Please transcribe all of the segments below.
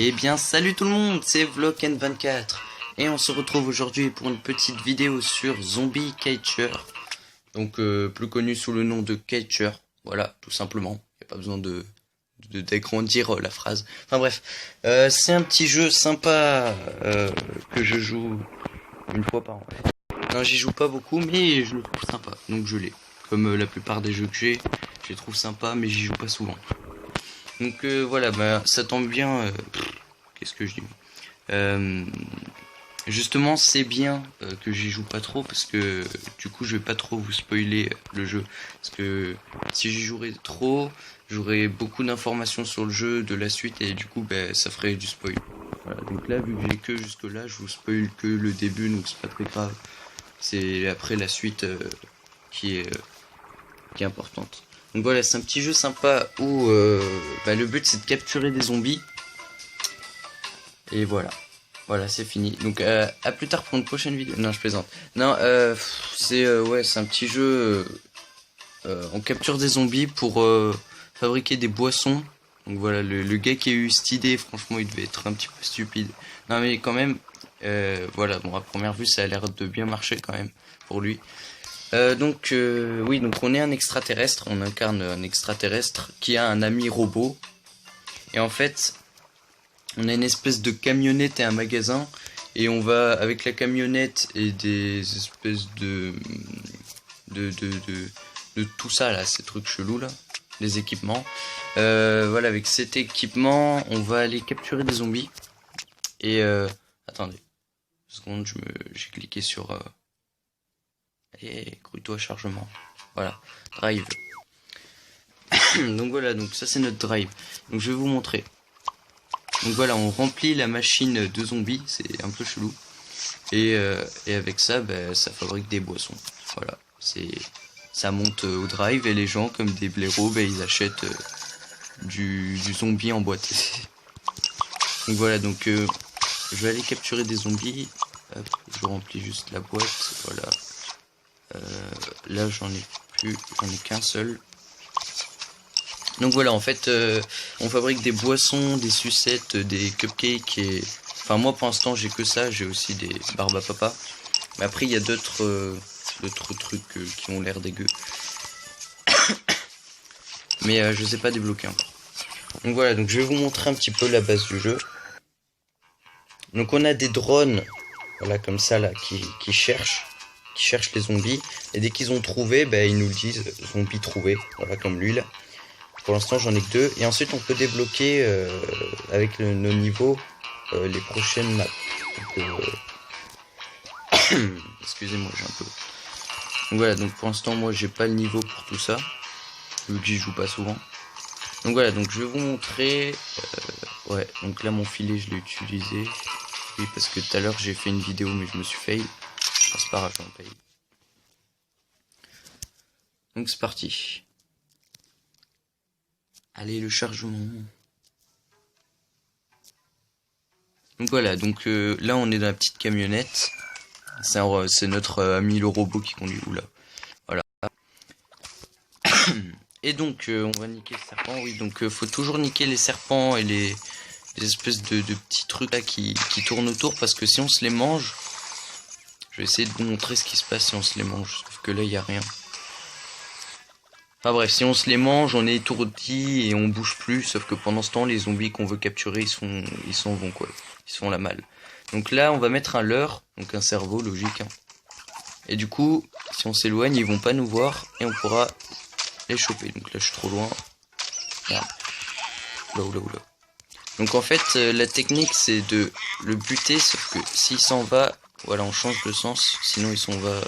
Eh bien salut tout le monde, c'est Vloggen24 et on se retrouve aujourd'hui pour une petite vidéo sur Zombie Catcher, donc plus connu sous le nom de Catcher, voilà tout simplement, il n'y a pas besoin d'agrandir la phrase, enfin bref, c'est un petit jeu sympa que je joue une fois par an. Non, j'y joue pas beaucoup mais je le trouve sympa, donc je l'ai, comme la plupart des jeux que je les trouve sympas mais j'y joue pas souvent. Donc voilà, bah, ça tombe bien. Qu'est-ce que je dis justement, c'est bien que j'y joue pas trop parce que du coup, je vais pas trop vous spoiler le jeu. Parce que si j'y jouerais trop, j'aurais beaucoup d'informations sur le jeu, de la suite, et du coup, bah, ça ferait du spoil. Voilà, donc là, vu que j'ai que jusque là, je vous spoil que le début, donc c'est pas très grave. C'est après la suite qui est importante. Donc voilà, c'est un petit jeu sympa où le but c'est de capturer des zombies. Et voilà. Voilà, c'est fini. Donc à plus tard pour une prochaine vidéo. Non, je plaisante. Non, c'est un petit jeu. On capture des zombies pour fabriquer des boissons. Donc voilà, le gars qui a eu cette idée, franchement, il devait être un petit peu stupide. Non mais quand même, voilà, bon à première vue, ça a l'air de bien marcher quand même pour lui. Donc on est un extraterrestre, on incarne un extraterrestre qui a un ami robot. Et en fait, on a une espèce de camionnette et un magasin. Et on va, avec la camionnette et des espèces de tout ça là, ces trucs chelous là, des équipements. Voilà, avec cet équipement, on va aller capturer des zombies. Et attendez, une seconde, j'ai cliqué sur... Allez, crouille-toi chargement. Voilà, drive. Donc voilà, donc ça c'est notre drive. Donc je vais vous montrer. Donc voilà, on remplit la machine de zombies, c'est un peu chelou. Et avec ça, ça fabrique des boissons. Voilà, ça monte au drive et les gens, comme des blaireaux, ils achètent du zombie emboîté. Donc voilà, donc je vais aller capturer des zombies. Hop, je remplis juste la boîte, voilà. Là j'en ai qu'un seul. Donc voilà, en fait on fabrique des boissons, des sucettes, des cupcakes et... Enfin moi pour l'instant j'ai que ça, j'ai aussi des barbes à papa. Mais après il y a d'autres trucs qui ont l'air dégueu. Mais je sais pas débloquer encore. Donc voilà, donc je vais vous montrer un petit peu la base du jeu. Donc on a des drones, voilà comme ça là, qui cherchent les zombies, et dès qu'ils ont trouvé, ils nous le disent, zombie trouvé, voilà comme lui là. Pour l'instant j'en ai que 2, et ensuite on peut débloquer avec nos niveaux les prochaines maps. Excusez-moi, j'ai un peu... Donc voilà, donc pour l'instant moi j'ai pas le niveau pour tout ça, vu que j'y joue pas souvent. Donc voilà, donc je vais vous montrer, ouais, donc là mon filet je l'ai utilisé, oui parce que tout à l'heure j'ai fait une vidéo mais je me suis fail. C'est pas grave, j'en paye. Donc c'est parti. Allez, le chargement. Donc voilà, donc là on est dans la petite camionnette. C'est notre ami le robot qui conduit. Oula. Voilà. Et donc on va niquer le serpent. Oui, donc faut toujours niquer les serpents et les espèces de petits trucs là qui tournent autour, parce que si on se les mange... Je vais essayer de vous montrer ce qui se passe si on se les mange, sauf que là il n'y a rien. Enfin bref, si on se les mange, on est étourdi et on bouge plus, sauf que pendant ce temps, les zombies qu'on veut capturer, ils s'en vont quoi. Ils sont la malle. Donc là, on va mettre un leurre, donc un cerveau, logique. Hein. Et du coup, si on s'éloigne, ils vont pas nous voir et on pourra les choper. Donc là, je suis trop loin. Merde. Oula. Donc en fait, la technique, c'est de le buter, sauf que s'il s'en va... Voilà, on change de sens, sinon il s'en va...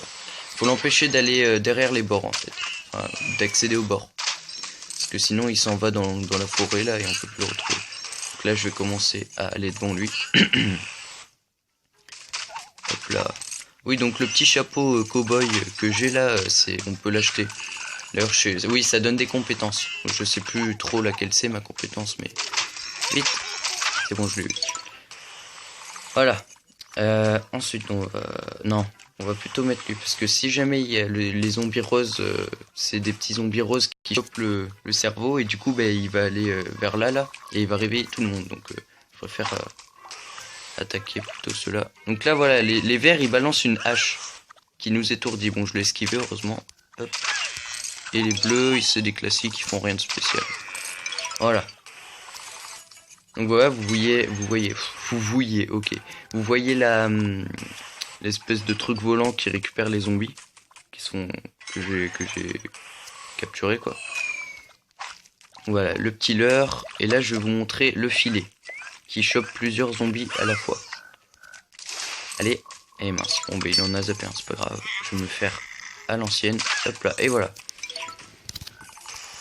Faut l'empêcher d'aller derrière les bords en fait, enfin, d'accéder au bord. Parce que sinon il s'en va dans la forêt là et on peut plus le retrouver. Donc là je vais commencer à aller devant lui. Hop là. Oui, donc le petit chapeau cow-boy que j'ai là, on peut l'acheter. D'ailleurs, oui, ça donne des compétences. Je sais plus trop laquelle c'est ma compétence, mais... Vite. C'est bon, je l'ai eu. Voilà. Ensuite on va plutôt mettre lui, parce que si jamais il y a les zombies roses, c'est des petits zombies roses qui chopent le cerveau, et du coup il va aller vers là et il va réveiller tout le monde, donc Je préfère attaquer plutôt ceux-là. Donc là, voilà, les verts, ils balancent une hache qui nous étourdit. Bon, je l'ai esquivé, heureusement. Hop. Et les bleus, c'est des classiques, ils font rien de spécial. Voilà. Donc voilà, vous voyez, ok. Vous voyez l'espèce de truc volant qui récupère les zombies que j'ai capturé, quoi. Voilà, le petit leurre. Et là, je vais vous montrer le filet qui chope plusieurs zombies à la fois. Allez. Et mince, bon, ben, il en a zappé un, c'est pas grave. Je vais me le faire à l'ancienne. Hop là, et voilà.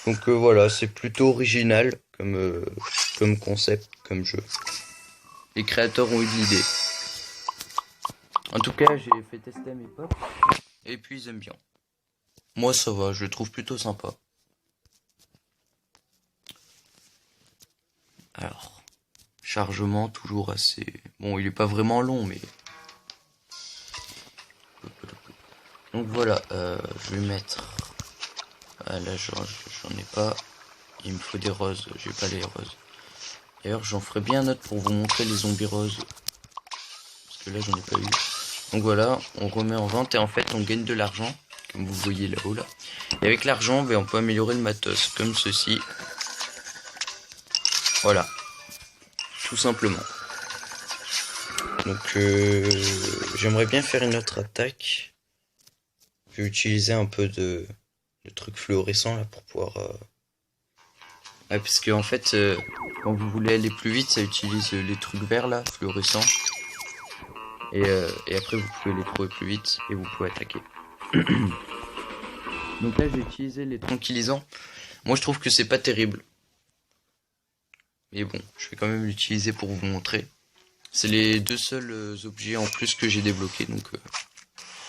Donc voilà, c'est plutôt original comme concept, comme jeu. Les créateurs ont eu de l'idée. En tout cas, j'ai fait tester à mes potes. Et puis ils aiment bien. Moi ça va, je le trouve plutôt sympa. Alors, chargement toujours assez... Bon, il est pas vraiment long, mais... Donc voilà, je vais mettre... Ah, là, j'en ai pas. Il me faut des roses, j'ai pas les roses. D'ailleurs, j'en ferai bien un autre pour vous montrer les zombies roses. Parce que là, j'en ai pas eu. Donc voilà, on remet en vente et en fait, on gagne de l'argent. Comme vous voyez là-haut, là. Et avec l'argent, ben, on peut améliorer le matos, comme ceci. Voilà. Tout simplement. Donc, j'aimerais bien faire une autre attaque. Je vais utiliser un peu de trucs fluorescents là pour pouvoir... Ouais, parce que en fait, quand vous voulez aller plus vite, ça utilise les trucs verts là, fluorescents. Et après, vous pouvez les trouver plus vite et vous pouvez attaquer. Donc là, j'ai utilisé les tranquillisants. Moi, je trouve que c'est pas terrible. Mais bon, je vais quand même l'utiliser pour vous montrer. C'est les deux seuls objets en plus que j'ai débloqués. Donc,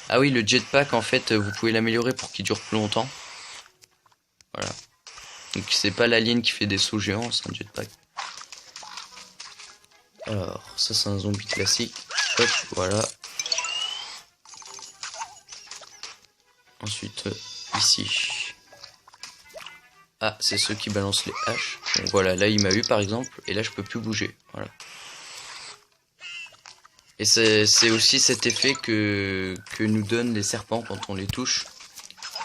ah oui, le jetpack, en fait, vous pouvez l'améliorer pour qu'il dure plus longtemps. Voilà. Donc c'est pas l'alien qui fait des sauts géants, c'est un jetpack. Alors, ça c'est un zombie classique. Hop, voilà. Ensuite, ici. Ah, c'est ceux qui balancent les haches. Donc voilà, là il m'a eu par exemple, et là je peux plus bouger. Voilà. Et c'est aussi cet effet que nous donnent les serpents quand on les touche.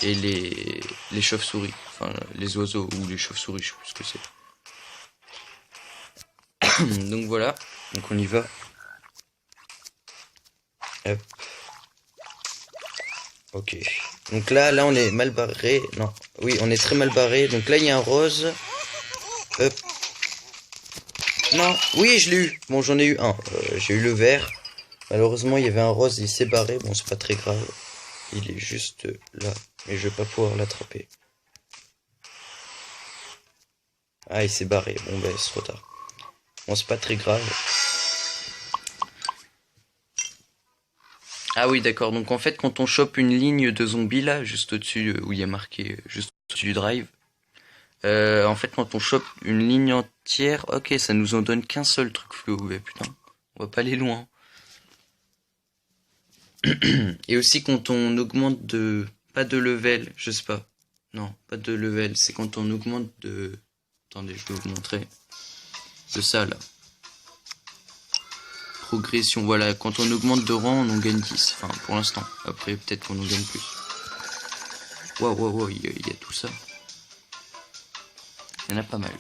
Et les chauves-souris. Enfin, les oiseaux ou les chauves-souris, je sais plus ce que c'est. Donc voilà, donc on y va. Hop. Ok. Donc là on est mal barré. Non, oui, on est très mal barré. Donc là, il y a un rose. Hop. Non, oui, je l'ai eu. Bon, j'en ai eu un. J'ai eu le vert. Malheureusement, il y avait un rose, il s'est barré. Bon, c'est pas très grave. Il est juste là. Mais je vais pas pouvoir l'attraper. Ah, il s'est barré. Bon, ben, c'est trop tard. Bon, c'est pas très grave. Ah oui, d'accord. Donc en fait, quand on chope une ligne de zombies là, juste au-dessus, où il y a marqué, juste au-dessus du drive, en fait, quand on chope une ligne entière, ok, ça nous en donne qu'un seul truc fluo. Mais putain, on va pas aller loin. Et aussi quand on augmente de... Pas de level, je sais pas. Non, pas de level, c'est quand on augmente de... Attendez, je vais vous montrer. De ça, là. Progression, voilà, quand on augmente de rang, on en gagne 10. Enfin, pour l'instant. Après, peut-être qu'on en gagne plus. Waouh, il y a tout ça. Il y en a pas mal.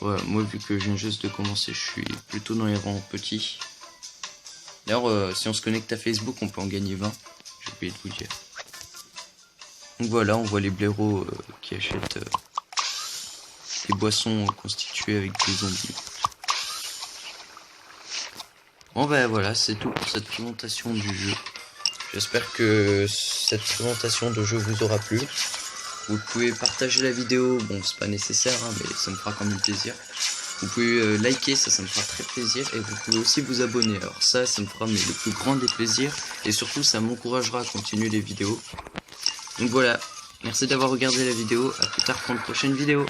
Ouais, moi, vu que je viens juste de commencer, je suis plutôt dans les rangs petits. D'ailleurs, si on se connecte à Facebook, on peut en gagner 20. J'ai oublié de vous dire. Donc voilà, on voit les blaireaux qui achètent des boissons constituées avec des zombies. Bon ben voilà, c'est tout pour cette présentation du jeu. J'espère que cette présentation de jeu vous aura plu. Vous pouvez partager la vidéo, bon c'est pas nécessaire, hein, mais ça me fera quand même plaisir. Vous pouvez liker, ça me fera très plaisir. Et vous pouvez aussi vous abonner, alors ça me fera le plus grand des plaisirs. Et surtout ça m'encouragera à continuer les vidéos. Donc voilà, merci d'avoir regardé la vidéo, à plus tard pour une prochaine vidéo.